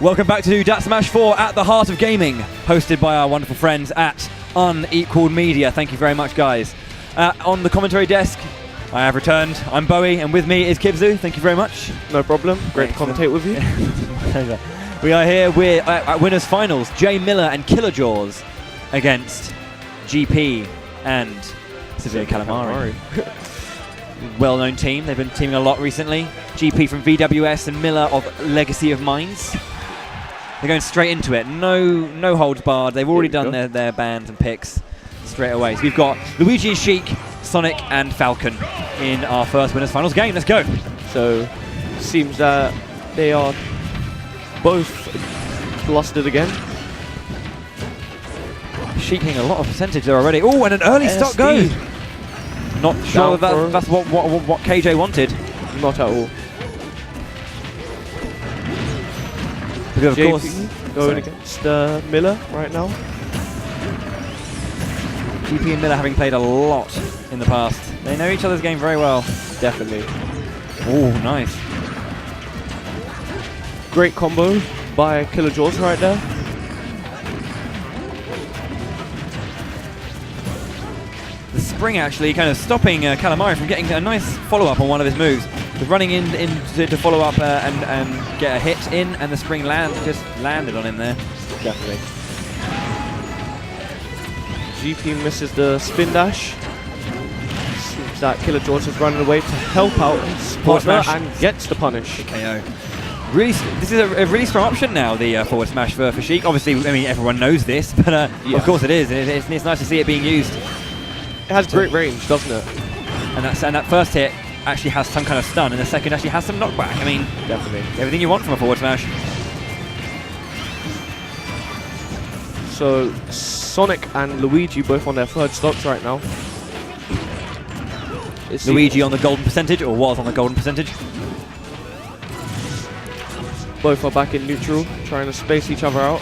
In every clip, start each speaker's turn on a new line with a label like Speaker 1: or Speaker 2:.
Speaker 1: Welcome back to Dat Smash 4 at the Heart of Gaming, hosted by our wonderful friends at Unequalled Media. Thank you very much, guys. On the commentary desk, I have returned. I'm Bowie, and with me is Kibzu. Thank you very much.
Speaker 2: No problem. Great to commentate with you.
Speaker 1: We are here with at winners finals, J.Miller and KillaJawz against GP and SevereCalamari. Well-known team. They've been teaming a lot recently. GP from VWS and Miller of Legacy of Mines. They're going straight into it. No holds barred. They've already done their bans and picks straight away. So we've got Luigi, Sheik, Sonic, and Falcon in our first winners finals game. Let's go.
Speaker 2: So, seems that they are both flustered again.
Speaker 1: Sheik getting a lot of percentage there already. Oh, and an early stock go. Not sure that's what KJ wanted.
Speaker 2: Not at all.
Speaker 1: Because of course,
Speaker 2: going against Miller right now.
Speaker 1: GP and Miller having played a lot in the past. They know each other's game very well.
Speaker 2: Definitely.
Speaker 1: Oh, nice.
Speaker 2: Great combo by KillaJawz right there.
Speaker 1: The spring actually kind of stopping Calamari from getting a nice follow-up on one of his moves. The running in to follow up and get a hit in, and the spring just landed on him there.
Speaker 2: Definitely. GP misses the spin dash. Seems that KillaJawz is running away to help out his partner and gets the punish.
Speaker 1: KO. Really, this is a really strong option now, the forward smash for Sheik. Obviously, I mean, everyone knows this, but of course it is. It's nice to see it being used.
Speaker 2: It has great range, doesn't it?
Speaker 1: And that first hit actually has some kind of stun, and the second actually has some knockback. I mean,
Speaker 2: definitely
Speaker 1: everything you want from a forward smash.
Speaker 2: So Sonic and Luigi both on their third stocks right now.
Speaker 1: Luigi on the golden percentage, or was on the golden percentage.
Speaker 2: Both are back in neutral, trying to space each other out.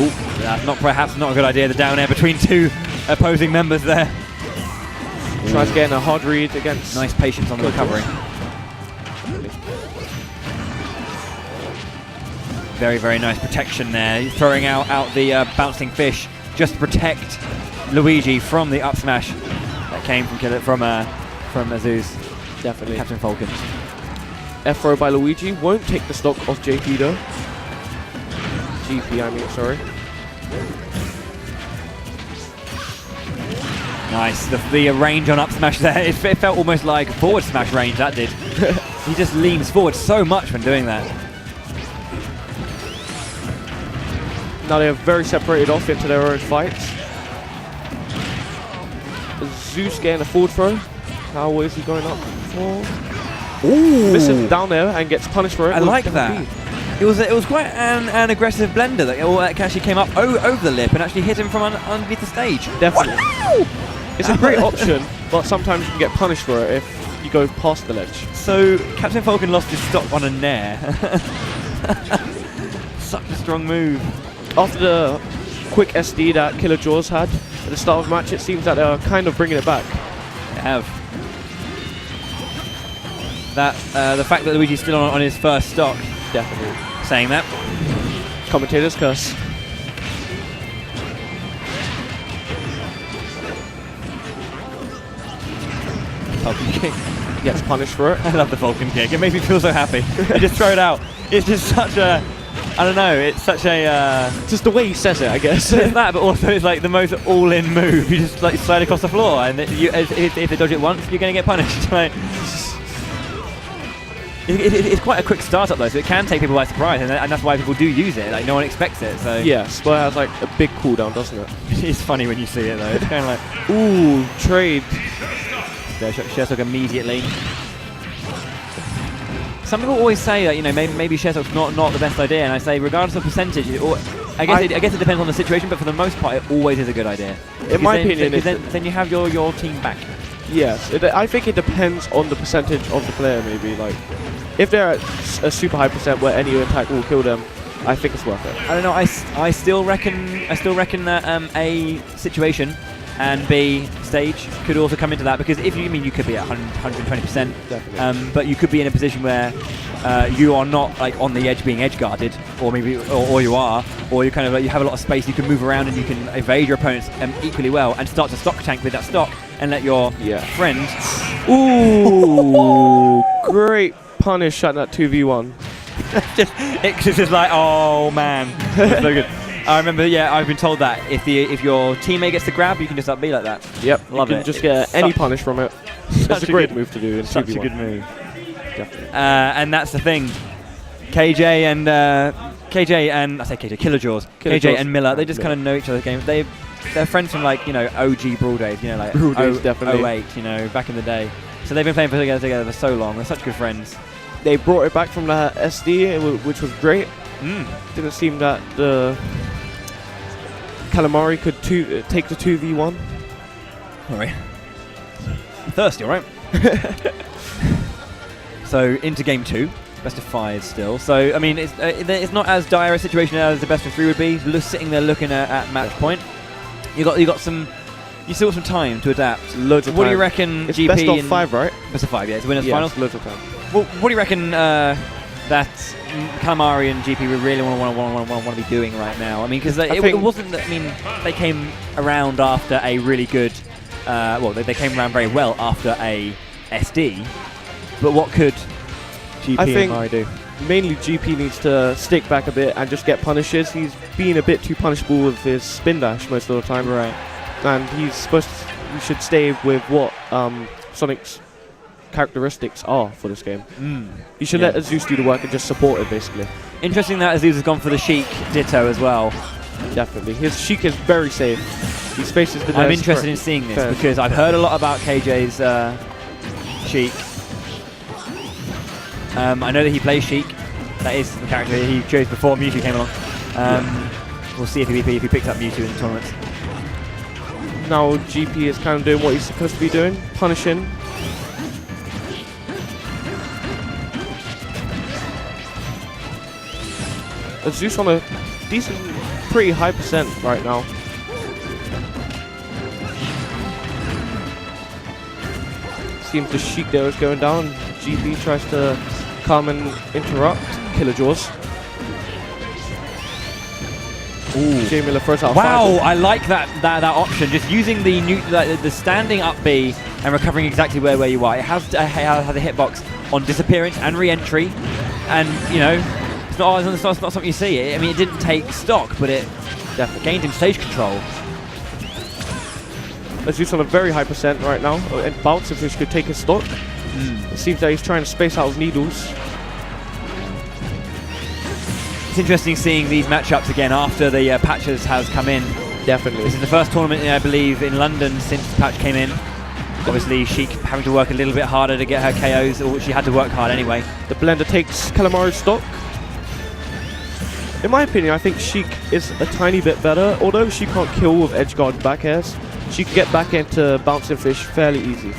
Speaker 1: Oh, that's perhaps not a good idea. The down air between two opposing members there.
Speaker 2: Tries getting a hard read against.
Speaker 1: Nice patience on the recovery. Very, very nice protection there. He's throwing out the bouncing fish just to protect Luigi from the up smash that came from Azu's.
Speaker 2: Definitely.
Speaker 1: Captain Falcon.
Speaker 2: F throw by Luigi won't take the stock off JP though. GP, I mean, sorry.
Speaker 1: Nice. The range on up smash there, it felt almost like forward smash range, that did. He just leans forward so much when doing that.
Speaker 2: Now they are very separated off into their own fights. Zeus getting a forward throw. How is he going up for?
Speaker 1: Ooh!
Speaker 2: Misses down there and gets punished for it.
Speaker 1: I like that. It was quite an aggressive blender that actually came up over the lip and actually hit him from underneath the stage.
Speaker 2: Definitely. Wow! It's a great option, but sometimes you can get punished for it if you go past the ledge.
Speaker 1: So Captain Falcon lost his stock on a nair. Such a strong move.
Speaker 2: After the quick SD that KillaJawz had at the start of the match, it seems that they're kind of bringing it back.
Speaker 1: They have. The fact that Luigi's still on his first stock,
Speaker 2: definitely
Speaker 1: saying that.
Speaker 2: Commentator's curse.
Speaker 1: Falcon kick.
Speaker 2: Gets punished for it.
Speaker 1: I love the Falcon kick. It makes me feel so happy. You just throw it out. It's just such a, I don't know, it's such a...
Speaker 2: just the way he says it, I guess.
Speaker 1: It's that, but also it's like the most all-in move. You just like slide across the floor, and if they dodge it once, you're going to get punished. Like, it's quite a quick startup though, so it can take people by surprise, and that's why people do use it. Like no one expects it. So
Speaker 2: yes, but it has like a big cooldown, doesn't it?
Speaker 1: It's funny when you see it though. It's kind of like,
Speaker 2: ooh, trade.
Speaker 1: There, SmashUK immediately. Some people always say that maybe SmashUK's not the best idea, and I say regardless of percentage, I guess it depends on the situation, but for the most part, it always is a good idea.
Speaker 2: In my opinion,
Speaker 1: then you have your team back.
Speaker 2: Yes, I think it depends on the percentage of the player. Maybe like if they're at a super high percent where any attack will kill them, I think it's worth it.
Speaker 1: I don't know. I still reckon that a situation and B, stage could also come into that, because if you could be at 120%, but you could be in a position where you are not like on the edge being edge guarded, or maybe or you are, or you kind of like, you have a lot of space, you can move around and you can evade your opponents equally well and start to stock tank with that stock and let your friend.
Speaker 2: Ooh, great punish at that 2v1.
Speaker 1: It's just like, oh man, that's so good. I remember, I've been told that if your teammate gets the grab, you can just be like that.
Speaker 2: Yep, love it. You can just get any punish from it. It's a great move to do in
Speaker 1: such
Speaker 2: 2v1.
Speaker 1: a good move.
Speaker 2: Definitely.
Speaker 1: And that's the thing. KillaJawz and Miller, they just kind of know each other's games. They're friends from like, OG Brawl days, like
Speaker 2: Brawl days, definitely.
Speaker 1: 08, back in the day. So they've been playing together for so long. They're such good friends.
Speaker 2: They brought it back from the SD, which was great. Didn't seem that the Calamari could take the 2v1.
Speaker 1: All right. Thirsty, all right? So into game 2, best of 5 still. So I mean, it's not as dire a situation as the best of 3 would be. Sitting there looking at match point, you still got some time to adapt.
Speaker 2: Loads of time.
Speaker 1: What do you reckon?
Speaker 2: It's
Speaker 1: GP
Speaker 2: best of 5, right?
Speaker 1: Best of 5, yeah. It's winners finals.
Speaker 2: Loads of time.
Speaker 1: Well, what do you reckon that Calamari and GP would really want to be doing right now? I mean, because it wasn't. I mean, they came around after a really good. They came around very well after a SD. But what could GP and Mari do?
Speaker 2: Mainly GP needs to stick back a bit and just get punishes. He's been a bit too punishable with his spin dash most of the time.
Speaker 1: Right.
Speaker 2: And he should stay with what Sonic's characteristics are for this game. You should let Zeus do the work and just support it, basically. Interesting that Zeus has gone for the Sheik ditto as well. Definitely. His Sheik is very safe. He spaces the
Speaker 1: I'm interested in seeing this because I've heard a lot about KJ's Sheik. I know that he plays Sheik. That is the character he chose before Mewtwo came along. We'll see if he picks up Mewtwo in the tournaments. Now GP is kind of doing what he's supposed to be doing, punishing. Zeus on a decent, pretty high percent right now. Seems the Sheik there is going down. GP tries to come and interrupt KillaJawz. J.Miller first out. Wow, I like that option. Just using the standing up B and recovering exactly where you are. It has a hitbox on disappearance and re-entry, and it's not something you see. I mean, it didn't take stock, but it definitely gained him stage control. Zeus on a very high percent right now, and Bounce if he could take his stock. It seems that he's trying to space out his needles. It's interesting seeing these matchups again after the patches has come in. Definitely. This is the first tournament, I believe, in London since the patch came in. Obviously, Sheik having to work a little bit harder to get her KOs, or she had to work hard anyway. The blender takes Calamari's stock. In my opinion, I think Sheik is a tiny bit better. Although she can't kill with edge guard back airs, she can get back into bouncing fish fairly easy.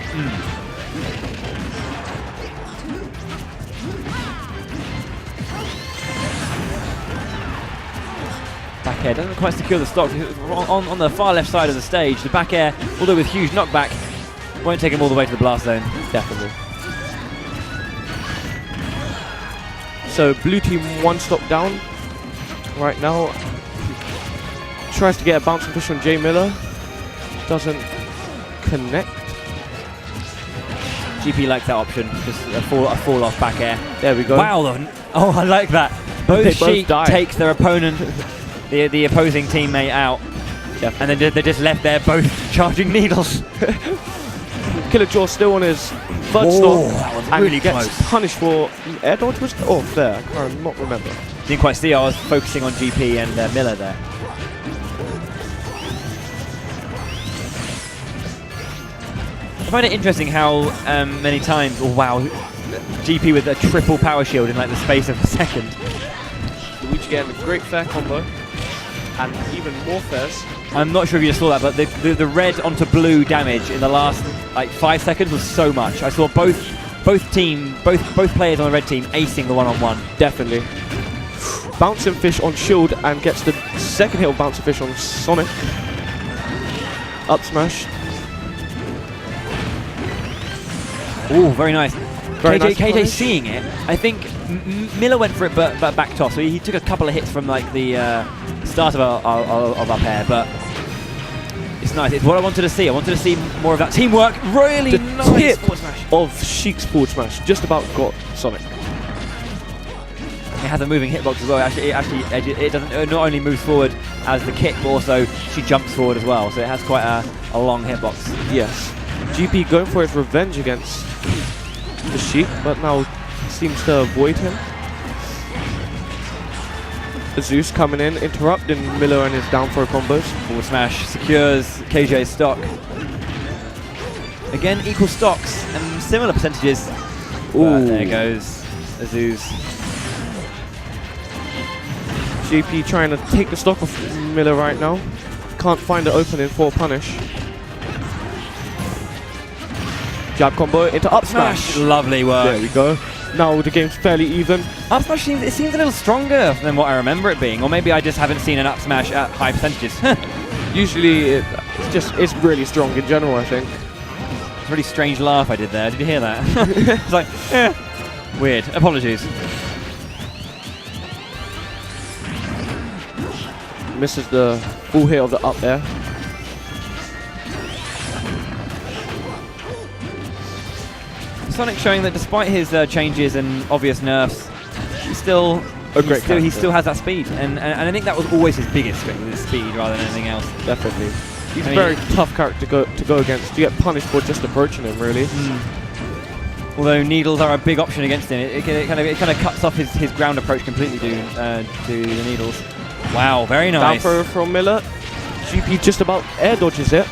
Speaker 1: Back air doesn't quite secure the stock. On the far left side of the stage, the back air, although with huge knockback, won't take him all the way to the blast zone. Definitely. So blue team 1 stock down right now. Tries to get a bouncing fish on J.Miller. Doesn't connect. GP likes that option. Just a fall off back air. There we go. Wow. Oh, I like that. Both Sheik takes their opponent, the opposing teammate out. Yep. And then they just left there both charging needles. KillaJawz still on his third stop. That was really close. Punished for air dodge, was there? I can't not remember. Didn't quite see. I was focusing on GP and Miller there. I find it interesting how many times, GP with a triple power shield in like the space of a second. Luigi getting a great fair combo, and even more fairs. I'm not sure if you just saw that, but the red onto blue damage in the last 5 seconds was so much. I saw both players on the red team acing the one-on-one. Definitely. Bouncing fish on shield and gets the second hit of bouncing fish on Sonic.
Speaker 2: Up smash.
Speaker 1: Ooh, very nice.
Speaker 2: Very
Speaker 1: KJ,
Speaker 2: nice
Speaker 1: KJ
Speaker 2: punish.
Speaker 1: seeing it. I think Miller went for it, but backed off. So he took a couple of hits from like the start of our pair, but it's nice. It's what I wanted to see. I wanted to see more of that teamwork. Really
Speaker 2: The
Speaker 1: nice
Speaker 2: tip
Speaker 1: forward smash.
Speaker 2: of Sheik's forward smash just about got Sonic.
Speaker 1: It has a moving hitbox as well. It doesn't. It not only moves forward as the kick, but also she jumps forward as well. So it has quite a long hitbox.
Speaker 2: Yes. GP going for his revenge against the Sheik, but now seems to avoid him. Zeus coming in, interrupting Miller and his down throw combos.
Speaker 1: Forward smash secures KJ's stock. Again, equal stocks and similar percentages.
Speaker 2: Ooh.
Speaker 1: There goes Zeus.
Speaker 2: GP trying to take the stock of Miller right now. Can't find the opening for a punish. Jab combo into up smash.
Speaker 1: Lovely work.
Speaker 2: There we go. Now the game's fairly even.
Speaker 1: Up smash seems a little stronger than what I remember it being, or maybe I just haven't seen an up smash at high percentages.
Speaker 2: Usually it's really strong in general, I think.
Speaker 1: It's a really strange laugh I did there. Did you hear that? It's like, weird. Apologies.
Speaker 2: Misses the full hit of the up air.
Speaker 1: Sonic showing that despite his changes and obvious nerfs, he's still he still has that speed, and I think that was always his biggest strength, his speed rather than anything else.
Speaker 2: Definitely. He's a very tough character to go against. You get punished for just approaching him, really.
Speaker 1: Although needles are a big option against him, it kind of cuts off his ground approach completely to the needles. Wow, very nice.
Speaker 2: Down throw from Miller. GP just about air dodges it.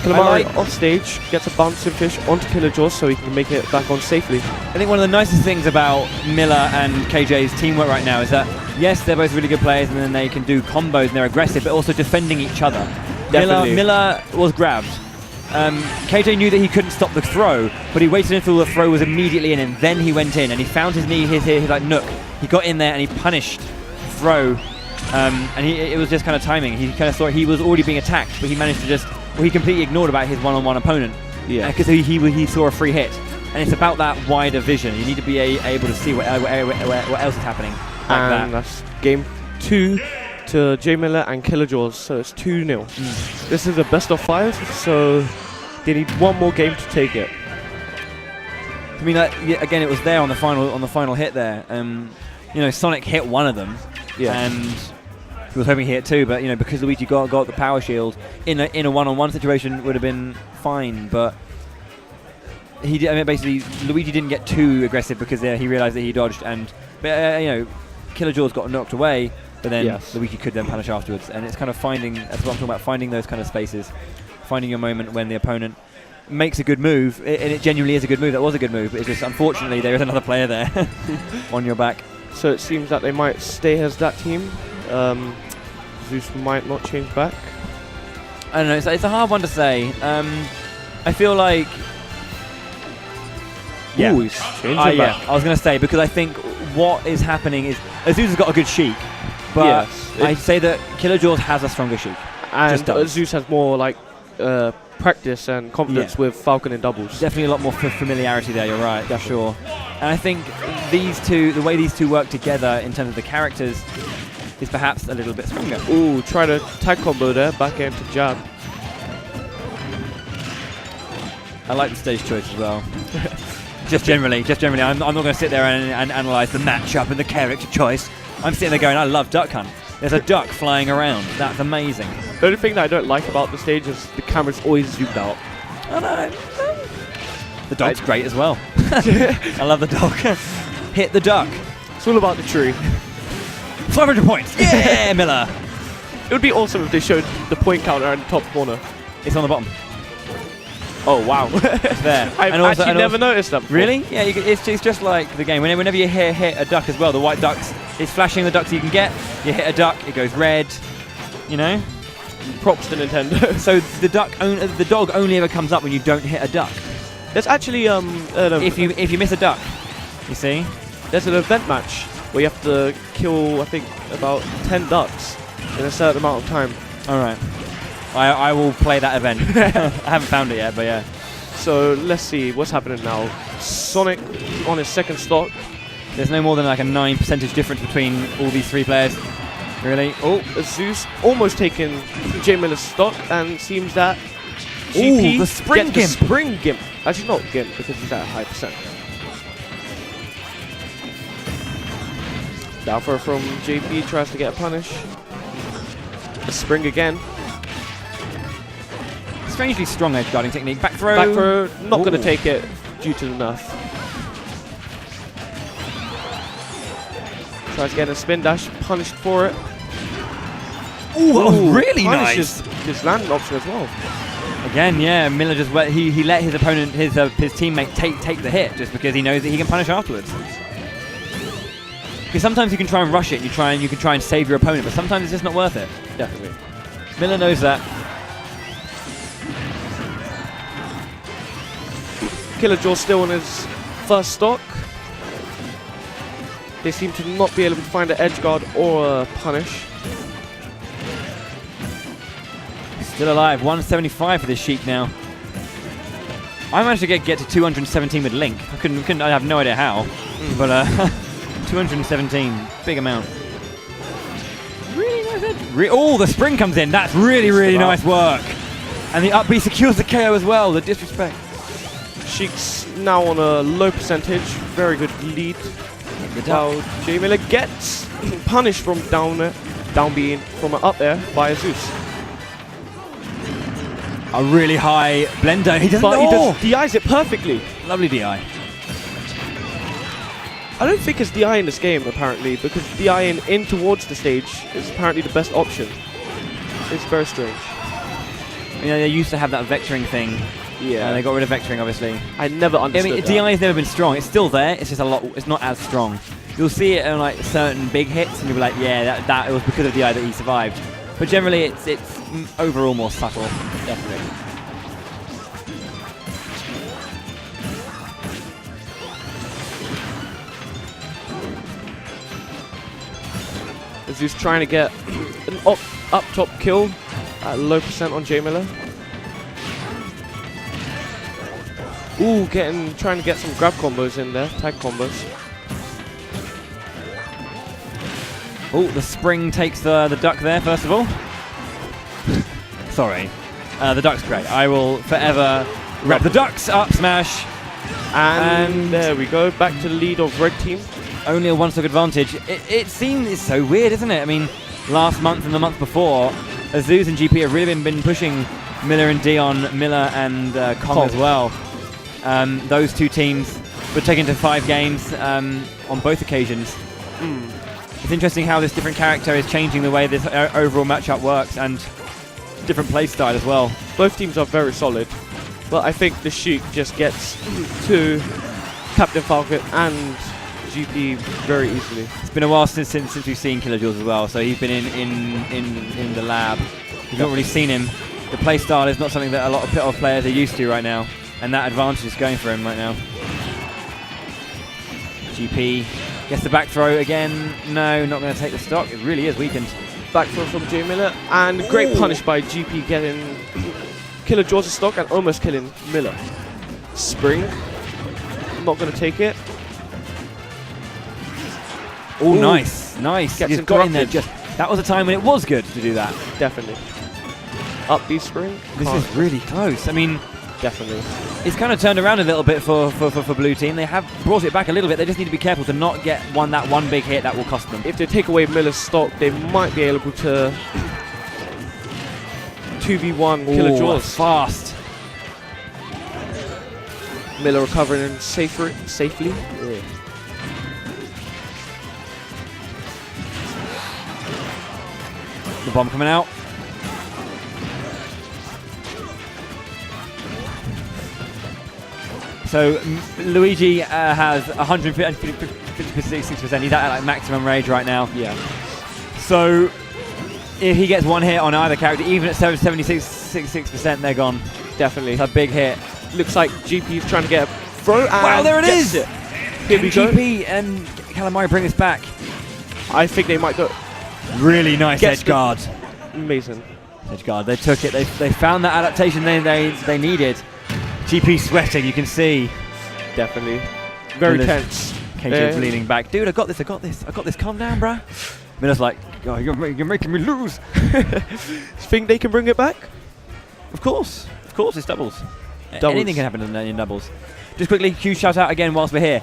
Speaker 2: Calamari on stage gets a bouncing fish onto KillaJawz so he can make it back on safely.
Speaker 1: I think one of the nicest things about Miller and KJ's teamwork right now is that, yes, they're both really good players and then they can do combos and they're aggressive, but also defending each other. Miller was grabbed. KJ knew that he couldn't stop the throw, but he waited until the throw was immediately in, and then he went in and he found his knee, his like nook. He got in there and he punished throw, and it was just kind of timing. He kind of thought he was already being attacked, but he managed to he completely ignored about his one-on-one opponent. Yeah, because he saw a free hit, and it's about that wider vision. You need to be able to see what else is happening.
Speaker 2: And that's game 2 to J.Miller and KillaJawz, so it's 2-0. This is a best of 5, so they need one more game to take it.
Speaker 1: I mean, again, it was there on the final hit there. You know, Sonic hit one of them, and he was hoping he hit two, but you know, because Luigi got the power shield in a one-on-one situation, would have been fine. But he did. I mean, basically, Luigi didn't get too aggressive because he realized that he dodged, and you know, KillaJawz got knocked away. But then Luigi could then punish afterwards, and it's kind of finding. That's what I'm talking about. Finding those kind of spaces, finding your moment when the opponent makes a good move, and it genuinely is a good move. That was a good move. But it's just unfortunately there is another player there on your back. So
Speaker 2: it seems that they might stay as that team. Zeus might not change back.
Speaker 1: I don't know. It's a hard one to say. I feel like. Yeah.
Speaker 2: Ooh, he's changing back.
Speaker 1: I was going to say, because I think what is happening is Zeus has got a good Sheik, but I'd say that KillaJawz has a stronger Sheik.
Speaker 2: And Zeus has more like practice and confidence with Falcon in doubles.
Speaker 1: Definitely a lot more familiarity there, you're right, for sure. And I think these two, the way these two work together in terms of the characters, is perhaps a little bit stronger.
Speaker 2: Ooh, try to tag combo there, back into jab.
Speaker 1: I like the stage choice as well. Just generally, I'm not going to sit there and analyse the matchup and the character choice. I'm sitting there going, I love Duck Hunt. There's a duck flying around. That's amazing.
Speaker 2: The only thing that I don't like about the stage is the camera's always zoomed out.
Speaker 1: Oh no. The dog's great as well. I love the dog. Hit the duck.
Speaker 2: It's all about the tree.
Speaker 1: 500 points. Yeah, Miller.
Speaker 2: It would be awesome if they showed the point counter in the top corner.
Speaker 1: It's on the bottom.
Speaker 2: Oh wow.
Speaker 1: It's there.
Speaker 2: I've actually never noticed that before.
Speaker 1: Really? Yeah, it's just like the game. Whenever you hit a duck as well, the white ducks, it's flashing the ducks you can get. You hit a duck, it goes red. You know?
Speaker 2: Props to Nintendo.
Speaker 1: So the dog only ever comes up when you don't hit a duck.
Speaker 2: There's actually
Speaker 1: if you miss a duck, you see?
Speaker 2: there's an event match where you have to kill, I think, about 10 ducks in a certain amount of time.
Speaker 1: All right. I will play that event. I haven't found it yet, but yeah.
Speaker 2: So let's see what's happening now. Sonic on his second stock.
Speaker 1: There's no more than like a 9% difference between all these three players. Really?
Speaker 2: Oh, Zeus almost taking J.Miller's stock, and seems that GP
Speaker 1: the spring
Speaker 2: gets
Speaker 1: gimp.
Speaker 2: the spring gimp. Actually, not gimp because he's at a high percent. Down throw from JP, tries to get a punish. A spring again.
Speaker 1: Strangely strong edge guarding technique. Back throw.
Speaker 2: Back throw, not going to take it due to the nerf. Tries to get a spin dash, punished for it.
Speaker 1: Ooh, that was really nice.
Speaker 2: His landing option as well.
Speaker 1: Again, yeah, Miller just he let his opponent, his teammate take the hit just because he knows that he can punish afterwards. Because sometimes you can try and rush it, you can try and save your opponent, but sometimes it's just not worth it.
Speaker 2: Definitely.
Speaker 1: Miller knows that.
Speaker 2: KillaJawz still on his first stock. They seem to not be able to find an edge guard or a punish.
Speaker 1: Still alive, 175 for this Sheik now. I managed to get to 217 with Link. I have no idea how, but 217, big amount. Really nice edge. Oh, the spring comes in. That's really nice work. And the up B secures the KO as well. The disrespect.
Speaker 2: Sheik's now on a low percentage, very good lead. While J.Miller gets punished from down being from up there by Zeus.
Speaker 1: A really high blender. He doesn't
Speaker 2: But
Speaker 1: know.
Speaker 2: he DIs it perfectly.
Speaker 1: Lovely DI.
Speaker 2: I don't think it's DI in this game, apparently, because DIing in towards the stage is apparently the best option. It's very strange.
Speaker 1: You know, they used to have that vectoring thing.
Speaker 2: Yeah.
Speaker 1: They got rid of vectoring, obviously.
Speaker 2: I never understood
Speaker 1: I mean,
Speaker 2: that.
Speaker 1: DI has never been strong. It's still there. It's just it's not as strong. You'll see it on like certain big hits, and you'll be like, yeah, that it was because of DI that he survived. But generally, it's overall more subtle. Definitely.
Speaker 2: Zeus trying to get an up top kill at low percent on J.Miller. Ooh, trying to get some grab combos in there, tag combos.
Speaker 1: Oh, the spring takes the duck there, first of all. Sorry. The duck's great. I will forever grab the ducks, up smash.
Speaker 2: And there we go, back to the lead of red team.
Speaker 1: Only a one-stock advantage. It seems it's so weird, isn't it? I mean, last month and the month before, Zeus and GP have really been pushing Miller and Dion, Miller and Kong as well. Those two teams were taken to 5 games on both occasions. It's interesting how this different character is changing the way this overall matchup works and different play style as well.
Speaker 2: Both teams are very solid, but I think the Sheik just gets to Captain Falcon and GP very easily.
Speaker 1: It's been a while since we've seen KillaJawz as well, so he's been in the lab. We've not really seen him. The play style is not something that a lot of players are used to right now, and that advantage is going for him right now. GP gets the back throw again. No, not going to take the stock. It really is weakened.
Speaker 2: Back throw from J.Miller, and great punish by GP getting KillaJawz's stock and almost killing Miller. Spring, not going to take it.
Speaker 1: Oh, nice.
Speaker 2: Gets
Speaker 1: He's got in there.
Speaker 2: interrupted.
Speaker 1: That was a time when it was good to do that.
Speaker 2: Definitely. Up B spring.
Speaker 1: This is really close. I mean,
Speaker 2: definitely.
Speaker 1: it's kind of turned around a little bit for blue team. They have brought it back a little bit. They just need to be careful to not get that one big hit that will cost them.
Speaker 2: If they take away Miller's stock, they might be able to 2v1 KillaJawz.
Speaker 1: Fast.
Speaker 2: Miller recovering safely. Yeah.
Speaker 1: The bomb coming out. So Luigi has 156%. He's at like maximum rage right now.
Speaker 2: Yeah.
Speaker 1: So if he gets one hit on either character, even at 76%, they're gone.
Speaker 2: Definitely.
Speaker 1: It's a big hit.
Speaker 2: Looks like GP is trying to get a throw. And
Speaker 1: Wow, there it is!
Speaker 2: It. Here we go.
Speaker 1: GP and Calamari bring this back.
Speaker 2: I think they might go.
Speaker 1: Really nice
Speaker 2: Gets
Speaker 1: edge guard.
Speaker 2: Amazing.
Speaker 1: Edge guard. They took it. They found that adaptation they needed. GP sweating. You can see.
Speaker 2: Definitely. Very tense.
Speaker 1: KJ's leaning back. Dude, I got this. Calm down, bruh. Miller's like, oh, you're making me lose.
Speaker 2: Think they can bring it back?
Speaker 1: Of course, it's doubles.
Speaker 2: Doubles.
Speaker 1: Anything can happen in doubles. Just quickly, huge shout out again whilst we're here.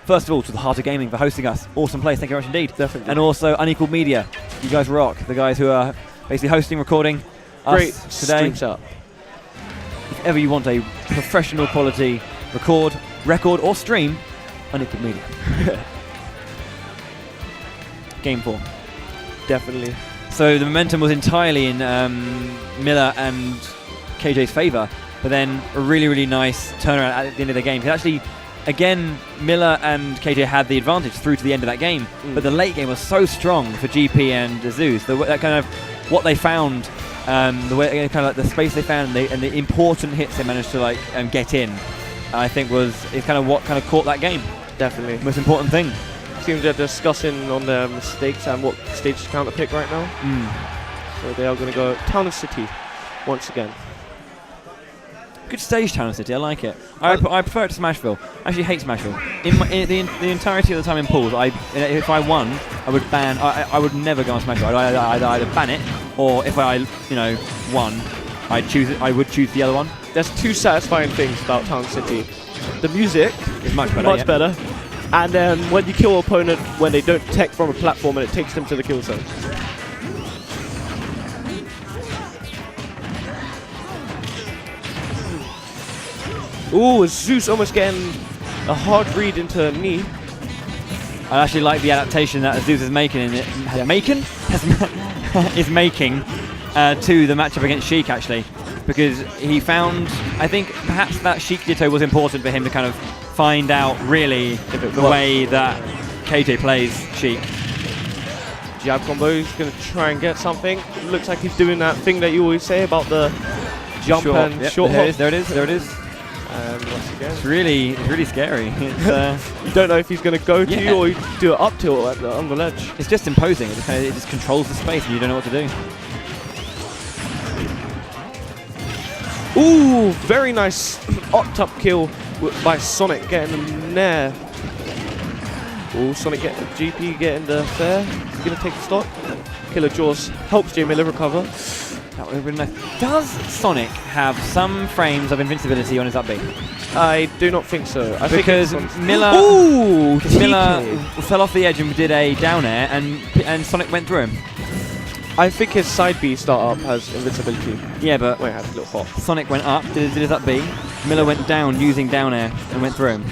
Speaker 1: First of all, to the Heart of Gaming for hosting us. Awesome place, thank you very much indeed.
Speaker 2: Definitely.
Speaker 1: And also Unequalled Media. You guys rock. The guys who are basically hosting, recording
Speaker 2: Great
Speaker 1: us today.
Speaker 2: stream setup.
Speaker 1: If ever you want a professional quality record, or stream, Unequalled Media. Game 4.
Speaker 2: Definitely.
Speaker 1: So the momentum was entirely in Miller and KJ's favour, but then a really, really nice turnaround at the end of the game. Because actually, again, Miller and KJ had the advantage through to the end of that game, but the late game was so strong for GP and Zeus. That kind of what they found, the way kind of like the space they found, and the important hits they managed to like get in, I think is kind of what kind of caught that game.
Speaker 2: Definitely.
Speaker 1: Most important thing.
Speaker 2: Seems they're discussing on their mistakes and what stage to counter pick right now. So they are going to go Town and City once again.
Speaker 1: Good stage, Town and City. I like it. I prefer it to Smashville. I actually hate Smashville. In the entirety of the time in pools, if I won, I would ban. I would never go on Smashville. I'd either ban it, or if I won, I'd choose it. I would choose the other one.
Speaker 2: There's two satisfying things about Town City. The music
Speaker 1: is much better.
Speaker 2: And then when you kill an opponent when they don't detect from a platform and it takes them to the kill zone. Ooh, Zeus almost getting a hard read into knee.
Speaker 1: I actually like the adaptation that Zeus is making to the matchup against Sheik, actually, because he found, I think perhaps that Sheik Ditto was important for him to kind of find out really the way that KJ plays Sheik.
Speaker 2: Jab combo, he's going to try and get something. Looks like he's doing that thing that you always say about the jump and short hop.
Speaker 1: There it is.
Speaker 2: And once again,
Speaker 1: it's really scary.
Speaker 2: You don't know if he's going to go to you or you do it up tilt on the ledge.
Speaker 1: It's just imposing. It just controls the space and you don't know what to do.
Speaker 2: Ooh, very nice up kill by Sonic getting the nair. Ooh, Sonic GP getting the fair. He's going to take the stock. KillaJawz helps J.Miller recover.
Speaker 1: That would have been nice. Does Sonic have some frames of invincibility on his up B?
Speaker 2: I do not think so.
Speaker 1: Because Miller fell off the edge and did a down air, and Sonic went through him.
Speaker 2: I think his side B startup has invincibility.
Speaker 1: Yeah, but
Speaker 2: wait, I have a little hop.
Speaker 1: Sonic went up, did his up B. Miller went down using down air and went through him.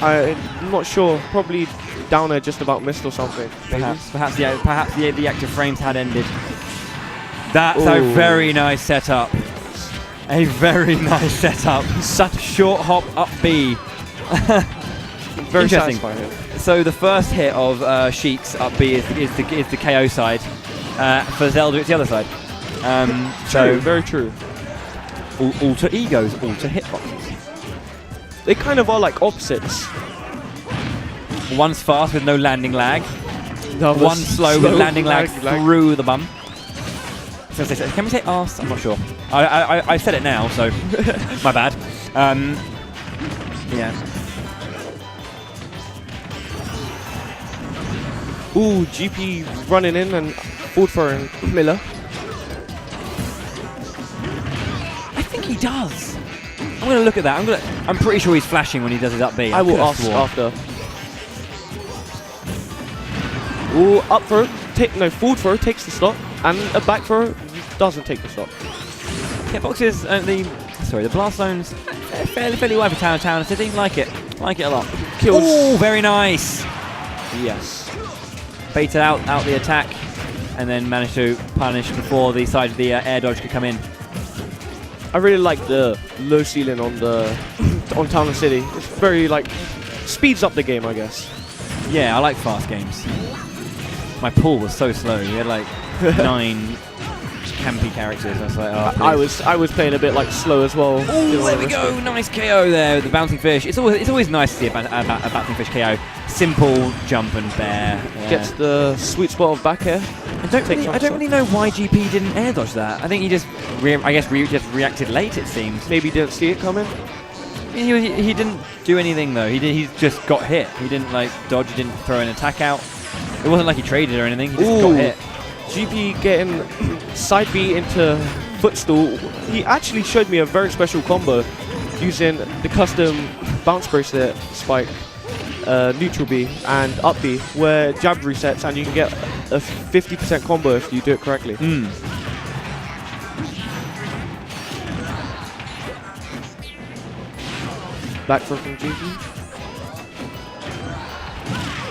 Speaker 2: I'm not sure. Probably down air just about missed or something.
Speaker 1: Perhaps the active frames had ended. That's a very nice setup. A very nice setup. Such a short hop up B.
Speaker 2: Very
Speaker 1: interesting.
Speaker 2: Satisfying.
Speaker 1: So the first hit of Sheik's up B is the KO side. For Zelda, it's the other side.
Speaker 2: So very true.
Speaker 1: Alter egos, alter hitboxes.
Speaker 2: They kind of are like opposites.
Speaker 1: One's fast with no landing lag. One slow with landing lag through the bum. So can we say arse? I'm not sure. I said it now, so my bad. Yeah.
Speaker 2: Ooh, GP running in and forward throwing Miller.
Speaker 1: I think he does. I'm going to look at that. I'm pretty sure he's flashing when he does his up B.
Speaker 2: I will ask after. Ooh, up throw. Forward throw takes the stop, and a back throw doesn't take the stop.
Speaker 1: Hitboxes, the blast zones, fairly wide for Town and City. Like it a lot.
Speaker 2: Kills.
Speaker 1: Oh, very nice.
Speaker 2: Yes.
Speaker 1: Baited out the attack, and then managed to punish before the side of the air dodge could come in.
Speaker 2: I really like the low ceiling on Town and City. It's very speeds up the game, I guess.
Speaker 1: Yeah, I like fast games. My pool was so slow. You had 9 campy characters. I was like, oh,
Speaker 2: I was playing a bit like slow as well.
Speaker 1: Oh, there we go! Nice KO there with the bouncing fish. It's always nice to see a bouncing fish KO. Simple jump and bear. Yeah.
Speaker 2: Gets the sweet spot of back air.
Speaker 1: I don't really know why GP didn't air dodge that. I think he just, just reacted late. It seems.
Speaker 2: Maybe didn't see it coming.
Speaker 1: He didn't do anything though. He just got hit. He didn't like dodge. He didn't throw an attack out. It wasn't like he traded or anything. He just got hit.
Speaker 2: GP getting side B into footstool. He actually showed me a very special combo using the custom bounce bracelet spike, neutral B and up B, where jab resets and you can get a 50% combo if you do it correctly. Back throw from GP.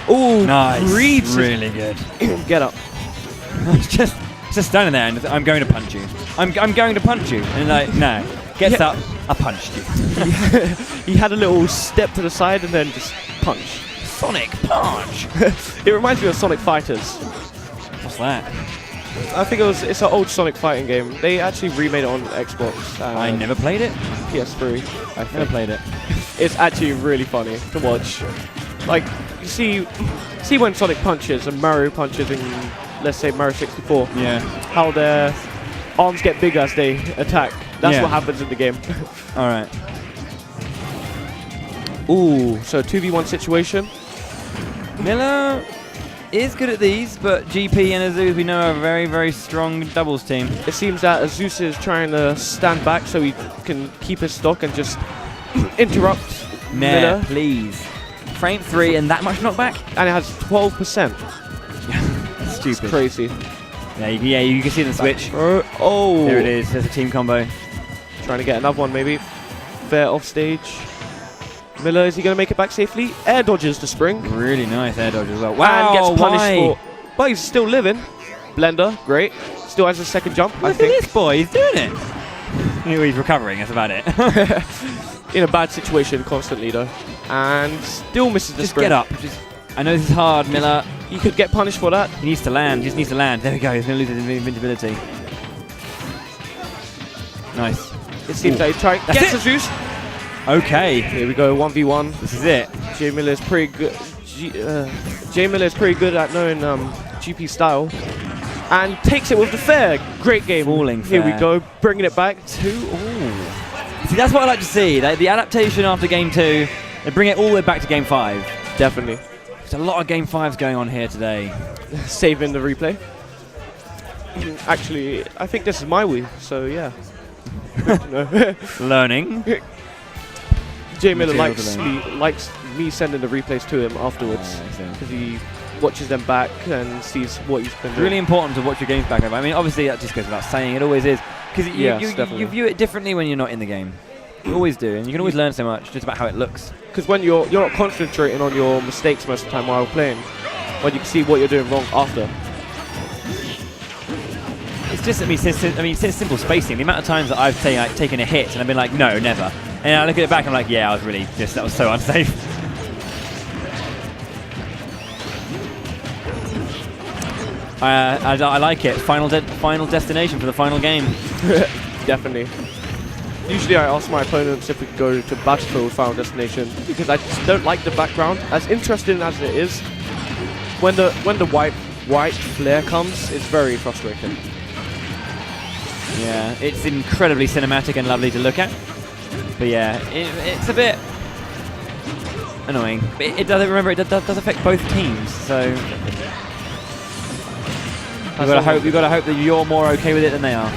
Speaker 2: Oh,
Speaker 1: nice.
Speaker 2: Reads
Speaker 1: really good.
Speaker 2: Get up.
Speaker 1: just standing there and I'm going to punch you. I'm going to punch you. And like, no. Gets up, I punched you.
Speaker 2: He had a little step to the side and then just punch.
Speaker 1: Sonic Punch!
Speaker 2: It reminds me of Sonic Fighters.
Speaker 1: What's that?
Speaker 2: I think it's an old Sonic fighting game. They actually remade it on Xbox.
Speaker 1: I never played it.
Speaker 2: PS3. I
Speaker 1: never played it.
Speaker 2: It's actually really funny to watch. Like, you see when Sonic punches and Mario punches in, let's say, Mario 64.
Speaker 1: Yeah.
Speaker 2: How their arms get bigger as they attack. That's what happens in the game.
Speaker 1: All right.
Speaker 2: Ooh, so 2v1 situation.
Speaker 1: Miller is good at these, but GP and Azus, we know, are a very, very strong doubles team.
Speaker 2: It seems that Azus is trying to stand back so he can keep his stock and just interrupt Miller.
Speaker 1: Please. Frame 3 and that much knockback?
Speaker 2: And it has 12%.
Speaker 1: Stupid.
Speaker 2: It's crazy.
Speaker 1: Yeah, you can see the switch.
Speaker 2: Oh.
Speaker 1: There it is. There's a team combo.
Speaker 2: Trying to get another one, maybe. Fair off stage. Miller, is he going to make it back safely? Air dodges the spring.
Speaker 1: Really nice air dodge as well. Wow,
Speaker 2: and gets punished for... But he's still living. Blender, great. Still has a second jump, I think.
Speaker 1: Look at this boy, he's doing it. He's recovering, that's about it.
Speaker 2: In a bad situation constantly, though. And still misses the spring.
Speaker 1: Just get up. I know this is hard, Miller.
Speaker 2: He could get punished for that.
Speaker 1: He needs to land, just needs to land. There we go, he's going to lose his invincibility. Nice.
Speaker 2: It seems like he's trying. Gets Azus.
Speaker 1: Okay.
Speaker 2: Here we go, 1v1.
Speaker 1: This is it.
Speaker 2: J.Miller is pretty good. J.Miller is pretty good at knowing GP style. And takes it with the fair. Great game.
Speaker 1: Falling fair.
Speaker 2: Here we go, bringing it back to...
Speaker 1: Ooh. See, that's what I like to see. The adaptation after game 2, they bring it all the way back to game 5.
Speaker 2: Definitely.
Speaker 1: There's a lot of game 5s going on here today.
Speaker 2: Saving the replay. Actually, I think this is my Wii, so yeah.
Speaker 1: Learning.
Speaker 2: J.Miller likes me sending the replays to him afterwards because he watches them back and sees what he's been doing.
Speaker 1: Really important to watch your games back over. I mean, obviously that just goes without saying. It always is because you view it differently when you're not in the game. You always do, and you can always learn so much just about how it looks.
Speaker 2: Because when you're not concentrating on your mistakes most of the time while playing, when you can see what you're doing wrong after.
Speaker 1: It's just, it's simple spacing. The amount of times that I've taken a hit and I've been like, no, never. And I look at it back and I'm like, yeah, that was so unsafe. I like it. Final destination for the final game.
Speaker 2: Definitely. Usually I ask my opponents if we could go to Battlefield Final Destination because I just don't like the background. As interesting as it is, when the white flare comes, it's very frustrating.
Speaker 1: Yeah, it's incredibly cinematic and lovely to look at. But yeah, it's a bit annoying. But it does affect both teams, so we've got to hope that you're more okay with it than they are.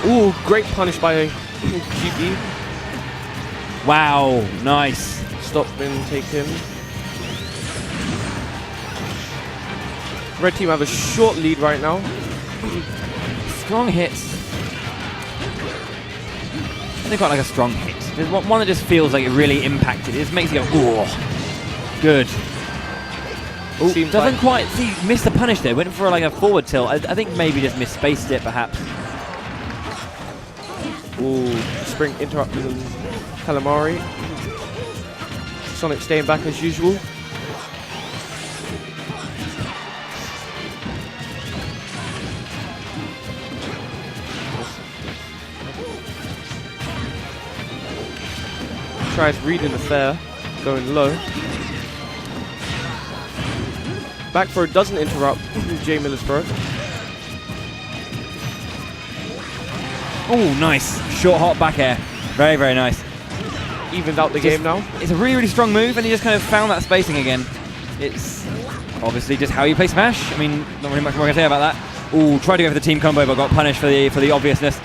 Speaker 2: Ooh, great punish by GP.
Speaker 1: Wow, nice.
Speaker 2: Stop being taken. Red team have a short lead right now.
Speaker 1: Strong hits. They've got like a strong hit. There's one that just feels like it really impacted. It just makes you go, oh, good. Ooh, doesn't quite missed the punish there. Went for like a forward tilt. I think maybe just misspaced it perhaps.
Speaker 2: Ooh, spring interrupted Calamari. Sonic staying back as usual. Tries reading the fair, going low. Back throw doesn't interrupt J.Miller's throw.
Speaker 1: Oh, nice. Short hop back air. Very, very nice.
Speaker 2: Evened out the game now.
Speaker 1: It's a really, really strong move, and he just kind of found that spacing again. It's obviously just how you play Smash. I mean, not really much more I can say about that. Ooh, tried to go for the team combo, but got punished for the obviousness.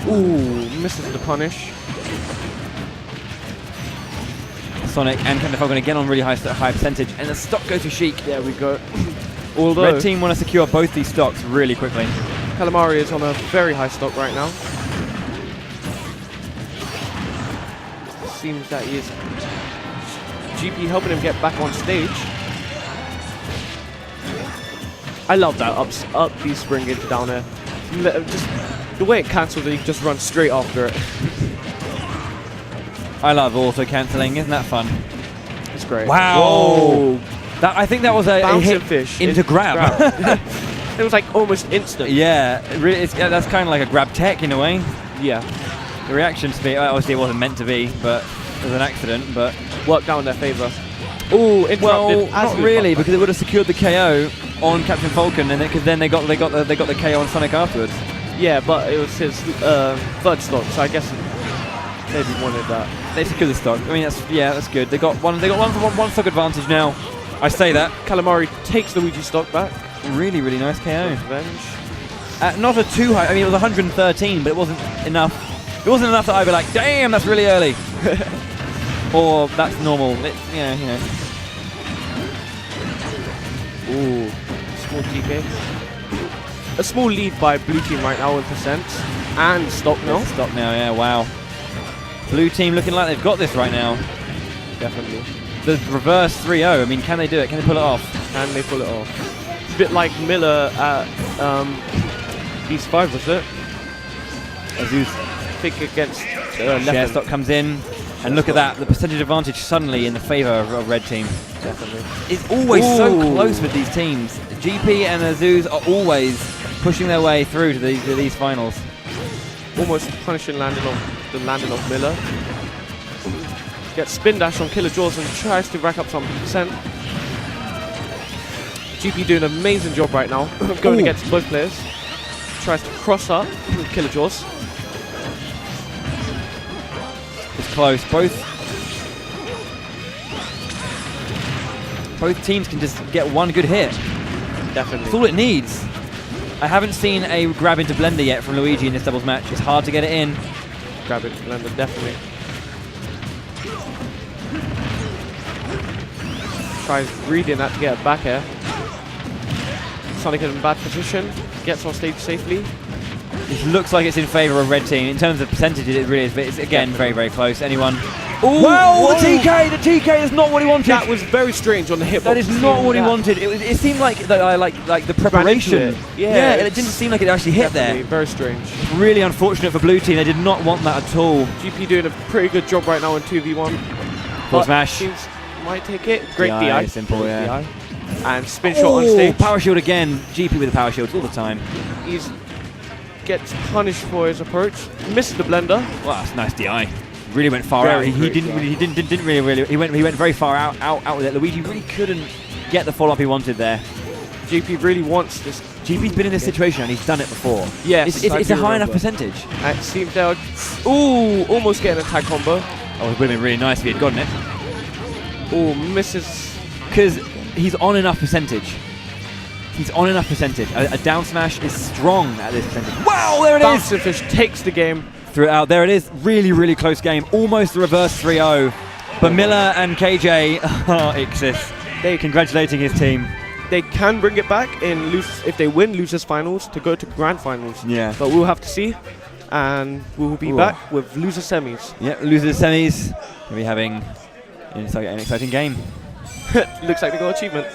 Speaker 2: Ooh, misses the punish.
Speaker 1: Sonic and Falcon again on really high percentage, and the stock goes to Sheik.
Speaker 2: There we go. Although
Speaker 1: Red team want to secure both these stocks really quickly.
Speaker 2: Calamari is on a very high stock right now. Seems that he is GP helping him get back on stage. I love that up B spring into down air. Just the way it cancels it, you just run straight after it.
Speaker 1: I love auto cancelling, isn't that fun?
Speaker 2: It's great.
Speaker 1: Wow!
Speaker 2: Whoa.
Speaker 1: I think that was a hit
Speaker 2: fish
Speaker 1: into grab.
Speaker 2: It was like almost instant.
Speaker 1: Yeah, that's kind of like a grab tech in a way.
Speaker 2: Yeah.
Speaker 1: The reaction speed, obviously it wasn't meant to be, but it was an accident, but
Speaker 2: worked out in their favour. Ooh, interrupted.
Speaker 1: Well, not really, because it would have secured the KO on Captain Falcon, and because then they got the KO on Sonic afterwards.
Speaker 2: Yeah, but it was his third stock, so I guess maybe wanted that.
Speaker 1: They secured the stock. I mean, that's good. They got one stock advantage now. I say that.
Speaker 2: Calamari takes the Luigi stock back.
Speaker 1: Really, really nice KO.
Speaker 2: Revenge.
Speaker 1: Not a too high. I mean, it was 113, but it wasn't enough. It wasn't enough that I'd be like, damn, that's really early. Or that's normal. Yeah, you know.
Speaker 2: Ooh, small TK. A small lead by blue team right now in percent and stock now.
Speaker 1: Stock now, yeah. Wow. Blue team looking like they've got this right now.
Speaker 2: Definitely.
Speaker 1: The reverse 3-0. I mean, can they do it? Can they pull it off?
Speaker 2: Can they pull it off? It's a bit like Miller at DS4, was it?
Speaker 1: Azu's
Speaker 2: pick against
Speaker 1: share stock comes in, and look at that, the percentage advantage suddenly in the favour of red team.
Speaker 2: Definitely.
Speaker 1: It's always so close with these teams. GP and Azu's are always pushing their way through to these finals.
Speaker 2: Almost punishing the landing of Miller. Gets spin dash on KillaJawz and tries to rack up some percent. GP doing an amazing job right now, going against both players. Tries to cross up with KillaJawz.
Speaker 1: It's close. Both teams can just get one good hit.
Speaker 2: Definitely.
Speaker 1: That's all it needs. I haven't seen a grab into blender yet from Luigi in this doubles match. It's hard to get it in.
Speaker 2: Grab it, blender, definitely. Tries reading that to get a back air. Sonic in a bad position. Gets on stage safely.
Speaker 1: It looks like it's in favour of red team. In terms of percentages, it really is, but it's again very, very close. Anyone?
Speaker 2: Ooh,
Speaker 1: wow, the TK is not what he wanted.
Speaker 2: That was very strange on the hitbox.
Speaker 1: That is not what he wanted. It seemed like the preparation.
Speaker 2: Yeah,
Speaker 1: it didn't seem like it actually hit there.
Speaker 2: Very strange.
Speaker 1: Really unfortunate for blue team. They did not want that at all.
Speaker 2: GP doing a pretty good job right now in 2v1.
Speaker 1: Full smash.
Speaker 2: Teams might take it. Great DI.
Speaker 1: Simple, yeah.
Speaker 2: And spin shot on stage.
Speaker 1: Power shield again. GP with the power shields all the time.
Speaker 2: Gets punished for his approach. Missed the blender.
Speaker 1: Wow, that's a nice DI. Really went far out. He didn't really. He went very far out with it. Luigi really couldn't get the follow up he wanted there.
Speaker 2: GP really wants this.
Speaker 1: GP's been in this situation and he's done it before.
Speaker 2: Yes,
Speaker 1: it's a high enough percentage.
Speaker 2: And it seems they're almost getting a tag combo.
Speaker 1: Oh, it would have been really nice if he had gotten it.
Speaker 2: Oh, misses.
Speaker 1: Because he's on enough percentage. He's on enough percentage. A down smash is strong at this percentage. Wow, there it is!
Speaker 2: Bouncing Fish takes the game.
Speaker 1: Throughout, there it is. Really, really close game. Almost the reverse 3-0. But Miller and KJ are Ixis. They're congratulating his team.
Speaker 2: They can bring it back in if they win losers finals to go to grand finals.
Speaker 1: Yeah.
Speaker 2: But we'll have to see. And we'll be back with loser semis.
Speaker 1: Yeah, loser semis. We'll be having an exciting game.
Speaker 2: Looks like they got achievement.